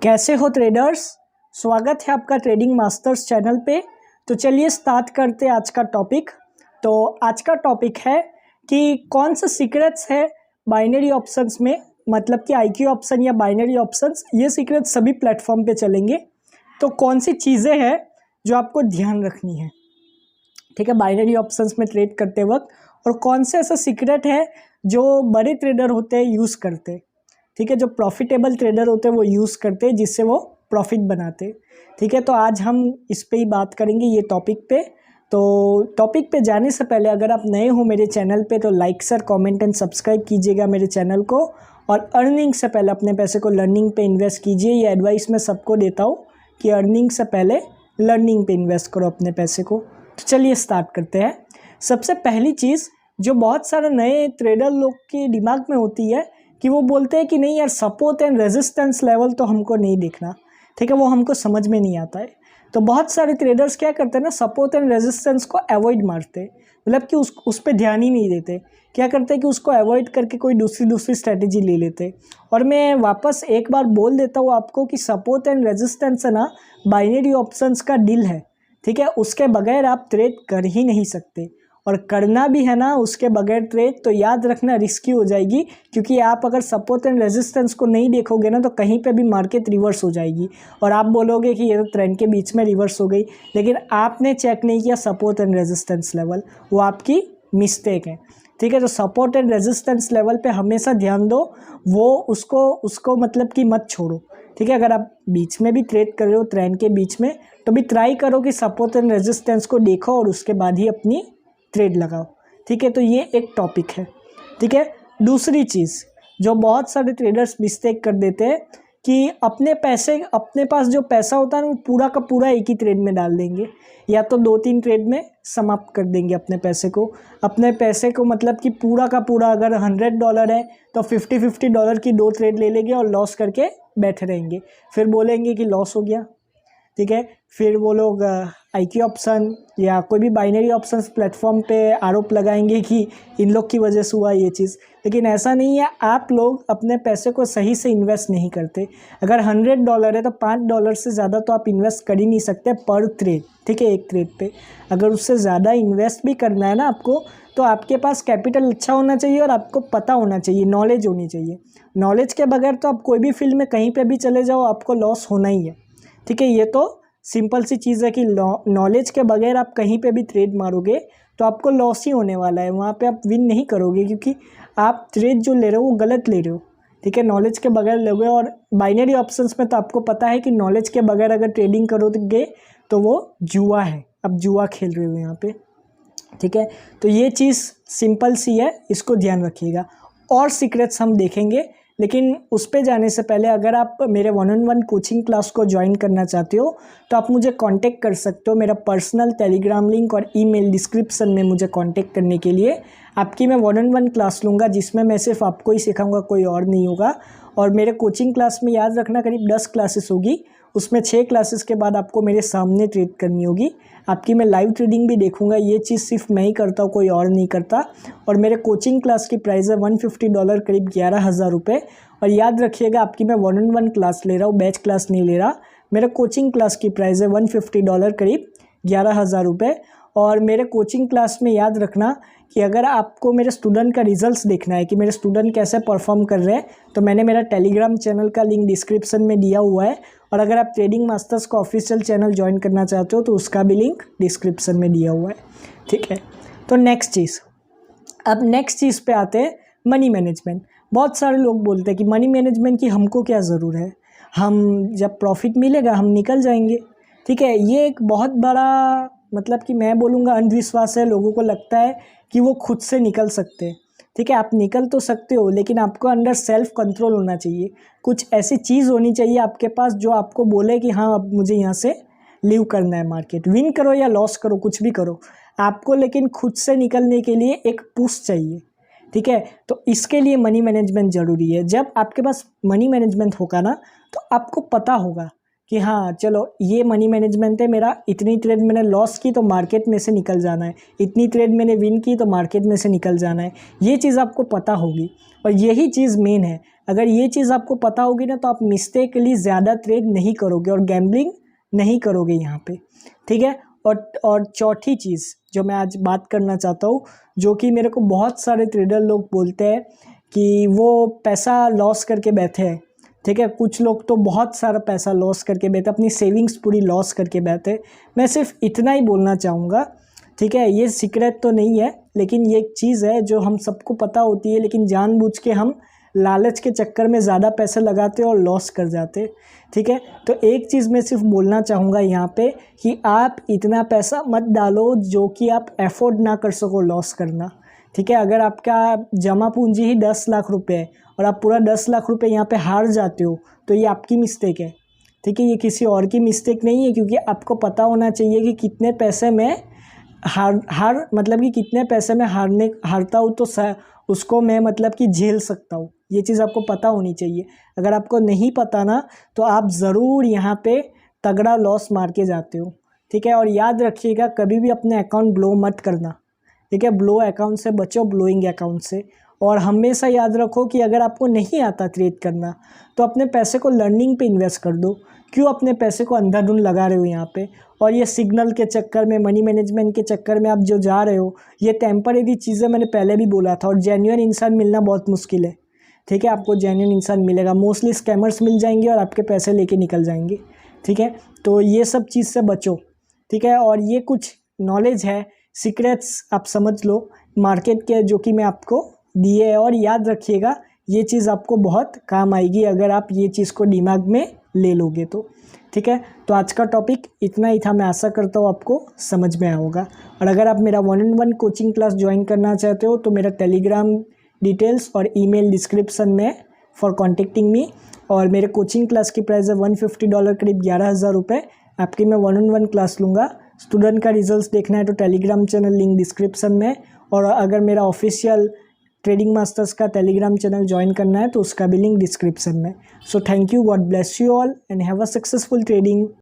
कैसे हो ट्रेडर्स। स्वागत है आपका ट्रेडिंग मास्टर्स चैनल पे। तो चलिए स्टार्ट करते हैं आज का टॉपिक। तो आज का टॉपिक है कि कौन सा सीक्रेट्स है बाइनरी ऑप्शंस में, मतलब कि आईक्यू ऑप्शन या बाइनरी ऑप्शंस, ये सीक्रेट सभी प्लेटफॉर्म पे चलेंगे। तो कौन सी चीज़ें हैं जो आपको ध्यान रखनी है, ठीक है, बाइनरी ऑप्शंस में ट्रेड करते वक्त, और कौन से ऐसा सीक्रेट है जो बड़े ट्रेडर होते हैं यूज़ करते, ठीक है, जो प्रॉफिटेबल ट्रेडर होते हैं वो यूज़ करते हैं, जिससे वो प्रॉफिट बनाते, ठीक है। तो आज हम इस पे ही बात करेंगे, ये टॉपिक पे। तो टॉपिक पे जाने से पहले अगर आप नए हो मेरे चैनल पे तो like share comment and subscribe कीजिएगा मेरे चैनल को। और अर्निंग से पहले अपने पैसे को लर्निंग पे इन्वेस्ट कीजिए। ये एडवाइस मैं सबको देता हूँ कि अर्निंग से पहले लर्निंग पे इन्वेस्ट करो अपने पैसे को। तो चलिए स्टार्ट करते हैं। सबसे पहली चीज़ जो बहुत सारे नए ट्रेडर लोग के दिमाग में होती है कि वो बोलते हैं कि नहीं यार, सपोर्ट एंड रेजिस्टेंस लेवल तो हमको नहीं देखना, ठीक है, वो हमको समझ में नहीं आता है। तो बहुत सारे ट्रेडर्स क्या करते हैं ना, सपोर्ट एंड रेजिस्टेंस को अवॉइड मारते, मतलब कि उस पर ध्यान ही नहीं देते। क्या करते हैं कि उसको अवॉइड करके कोई दूसरी स्ट्रैटेजी ले लेते। और मैं वापस एक बार बोल देता हूँ आपको कि सपोर्ट एंड रेजिस्टेंस है ना, बाइनरी ऑप्शंस का डील है, ठीक है। उसके बगैर आप ट्रेड कर ही नहीं सकते, और करना भी है ना उसके बगैर ट्रेड तो याद रखना रिस्की हो जाएगी। क्योंकि आप अगर सपोर्ट एंड रेजिस्टेंस को नहीं देखोगे ना तो कहीं पे भी मार्केट रिवर्स हो जाएगी और आप बोलोगे कि ये तो ट्रेंड के बीच में रिवर्स हो गई, लेकिन आपने चेक नहीं किया सपोर्ट एंड रेजिस्टेंस लेवल, वो आपकी मिस्टेक है, ठीक है। तो सपोर्ट एंड रेजिस्टेंस लेवल पे हमेशा ध्यान दो, वो उसको मतलब कि मत छोड़ो, ठीक है। अगर आप बीच में भी ट्रेड कर रहे हो ट्रेंड के बीच में तो भी ट्राई करो कि सपोर्ट एंड रेजिस्टेंस को देखो और उसके बाद ही अपनी ट्रेड लगाओ, ठीक है। तो ये एक टॉपिक है, ठीक है। दूसरी चीज़ जो बहुत सारे ट्रेडर्स मिस्टेक कर देते हैं कि अपने पास जो पैसा होता है ना वो पूरा का पूरा एक ही ट्रेड में डाल देंगे, या तो 2-3 ट्रेड में समाप्त कर देंगे अपने पैसे को मतलब कि पूरा का पूरा, अगर $100 है तो $50 की 2 ट्रेड ले लेंगे और लॉस करके बैठे रहेंगे। फिर बोलेंगे कि लॉस हो गया, ठीक है। फिर वो लोग आईक्यू ऑप्शन या कोई भी बाइनरी ऑप्शंस प्लेटफॉर्म पे आरोप लगाएंगे कि इन लोग की वजह से हुआ ये चीज़, लेकिन ऐसा नहीं है। आप लोग अपने पैसे को सही से इन्वेस्ट नहीं करते। अगर $100 है तो $5 से ज़्यादा तो आप इन्वेस्ट कर ही नहीं सकते पर ट्रेड, ठीक है, एक ट्रेड पे। अगर उससे ज़्यादा इन्वेस्ट भी करना है ना आपको, तो आपके पास कैपिटल अच्छा होना चाहिए और आपको पता होना चाहिए, नॉलेज होनी चाहिए। नॉलेज के बगैर तो आप कोई भी फील्ड में कहीं पर भी चले जाओ आपको लॉस होना ही है, ठीक है। ये तो सिंपल सी चीज़ है कि नॉलेज के बगैर आप कहीं पे भी ट्रेड मारोगे तो आपको लॉस ही होने वाला है, वहाँ पे आप विन नहीं करोगे, क्योंकि आप ट्रेड जो ले रहे हो वो गलत ले रहे हो, ठीक है, नॉलेज के बगैर लोगे। और बाइनरी ऑप्शंस में तो आपको पता है कि नॉलेज के बगैर अगर ट्रेडिंग करोगे तो वो जुआ है, आप जुआ खेल रहे हो यहाँ पे, ठीक है। तो ये चीज़ सिंपल सी है, इसको ध्यान रखिएगा। और सीक्रेट्स हम देखेंगे, लेकिन उस पे जाने से पहले अगर आप मेरे 1-on-1 कोचिंग क्लास को ज्वाइन करना चाहते हो तो आप मुझे कांटेक्ट कर सकते हो। मेरा पर्सनल टेलीग्राम लिंक और ईमेल डिस्क्रिप्शन में मुझे कांटेक्ट करने के लिए। आपकी मैं 1-on-1 क्लास लूँगा जिसमें मैं सिर्फ आपको ही सिखाऊंगा, कोई और नहीं होगा। और मेरे कोचिंग क्लास में याद रखना करीब 10 क्लासेस होगी, उसमें 6 क्लासेस के बाद आपको मेरे सामने ट्रेड करनी होगी। आपकी मैं लाइव ट्रेडिंग भी देखूंगा, ये चीज़ सिर्फ मैं ही करता हूँ, कोई और नहीं करता। और मेरे कोचिंग क्लास की प्राइस है $150, करीब 11,000 रुपये। और याद रखिएगा आपकी मैं 1-on-1 क्लास ले रहा हूँ, बैच क्लास नहीं ले रहा। मेरे कोचिंग क्लास की प्राइस है $150, करीब 11,000 रुपये। और मेरे कोचिंग क्लास में याद रखना कि अगर आपको मेरे स्टूडेंट का रिजल्ट्स देखना है कि मेरे स्टूडेंट कैसे परफॉर्म कर रहे हैं, तो मैंने मेरा टेलीग्राम चैनल का लिंक डिस्क्रिप्शन में दिया हुआ है। और अगर आप ट्रेडिंग मास्टर्स का ऑफिशियल चैनल ज्वाइन करना चाहते हो तो उसका भी लिंक डिस्क्रिप्शन में दिया हुआ है, ठीक है। तो नेक्स्ट चीज़ पे आते हैं, मनी मैनेजमेंट। बहुत सारे लोग बोलते हैं कि मनी मैनेजमेंट की हमको क्या ज़रूरत है, हम जब प्रॉफिट मिलेगा हम निकल जाएंगे, ठीक है। ये एक बहुत बड़ा मतलब कि मैं बोलूँगा अंधविश्वास है। लोगों को लगता है कि वो खुद से निकल सकते हैं, ठीक है। आप निकल तो सकते हो, लेकिन आपको अंदर सेल्फ कंट्रोल होना चाहिए। कुछ ऐसी चीज़ होनी चाहिए आपके पास जो आपको बोले कि हाँ अब मुझे यहाँ से लीव करना है, मार्केट विन करो या लॉस करो, कुछ भी करो आपको, लेकिन खुद से निकलने के लिए एक पुश चाहिए, ठीक है। तो इसके लिए मनी मैनेजमेंट ज़रूरी है। जब आपके पास मनी मैनेजमेंट होगा ना तो आपको पता होगा कि हाँ चलो ये मनी मैनेजमेंट है मेरा, इतनी ट्रेड मैंने लॉस की तो मार्केट में से निकल जाना है, इतनी ट्रेड मैंने विन की तो मार्केट में से निकल जाना है। ये चीज़ आपको पता होगी और यही चीज़ मेन है। अगर ये चीज़ आपको पता होगी ना तो आप मिस्टेकली ज़्यादा ट्रेड नहीं करोगे और गैम्बलिंग नहीं करोगे यहाँ पे, ठीक है। और चौथी चीज़ जो मैं आज बात करना चाहता हूँ, जो कि मेरे को बहुत सारे ट्रेडर लोग बोलते हैं कि वो पैसा लॉस करके बैठे हैं, ठीक है। कुछ लोग तो बहुत सारा पैसा लॉस करके बैठे, अपनी सेविंग्स पूरी लॉस करके बैठे। मैं सिर्फ इतना ही बोलना चाहूँगा, ठीक है। ये सीक्रेट तो नहीं है, लेकिन ये एक चीज़ है जो हम सबको पता होती है, लेकिन जानबूझ के हम लालच के चक्कर में ज़्यादा पैसे लगाते और लॉस कर जाते, ठीक है। तो एक चीज़ मैं सिर्फ बोलना चाहूँगा यहाँ पे कि आप इतना पैसा मत डालो जो कि आप अफोर्ड ना कर सको लॉस करना, ठीक है। अगर आपका जमा पूंजी ही 10 लाख रुपए है और आप पूरा 10 लाख रुपए यहाँ पे हार जाते हो तो ये आपकी मिस्टेक है, ठीक है। ये किसी और की मिस्टेक नहीं है, क्योंकि आपको पता होना चाहिए कि कितने पैसे में मतलब कि कितने पैसे में हारता हूँ तो उसको मैं मतलब कि झेल सकता हूँ। ये चीज़ आपको पता होनी चाहिए। अगर आपको नहीं पता ना तो आप ज़रूर यहाँ पे तगड़ा लॉस मार के जाते हो, ठीक है। और याद रखिएगा, कभी भी अपने अकाउंट ब्लो मत करना, ठीक है। ब्लो अकाउंट से बचो, ब्लोइंग अकाउंट से। और हमेशा याद रखो कि अगर आपको नहीं आता ट्रेड करना तो अपने पैसे को लर्निंग पे इन्वेस्ट कर दो। क्यों अपने पैसे को अंधाधुंध लगा रहे हो यहाँ पे? और ये सिग्नल के चक्कर में, मनी मैनेजमेंट के चक्कर में आप जो जा रहे हो, ये टेम्परेरी चीज़ें मैंने पहले भी बोला था। और जेन्युइन इंसान मिलना बहुत मुश्किल है, ठीक है। आपको जेन्युइन इंसान मिलेगा, मोस्टली स्कैमर्स मिल जाएंगे और आपके पैसे लेके निकल जाएंगे, ठीक है। तो ये सब चीज़ से बचो, ठीक है। और ये कुछ नॉलेज है, सीक्रेट्स आप समझ लो मार्केट के, जो कि मैं आपको दिए है। और याद रखिएगा, ये चीज़ आपको बहुत काम आएगी अगर आप ये चीज़ को दिमाग में ले लोगे तो, ठीक है। तो आज का टॉपिक इतना ही था। मैं आशा करता हूँ आपको समझ में आया होगा। और अगर आप मेरा 1-on-1 कोचिंग क्लास ज्वाइन करना चाहते हो तो मेरा टेलीग्राम डिटेल्स और ईमेल डिस्क्रिप्शन में फॉर कॉन्टेक्टिंग मी। और मेरे कोचिंग क्लास की प्राइस है $150, करीब 11,000 रुपये। आपकी मैं 1-on-1 क्लास लूँगा। स्टूडेंट का रिजल्ट्स देखना है तो टेलीग्राम चैनल लिंक डिस्क्रिप्शन में। और अगर मेरा ऑफिशियल ट्रेडिंग मास्टर्स का टेलीग्राम चैनल ज्वाइन करना है तो उसका भी लिंक डिस्क्रिप्शन में। So thank you, God bless you all and have a successful trading.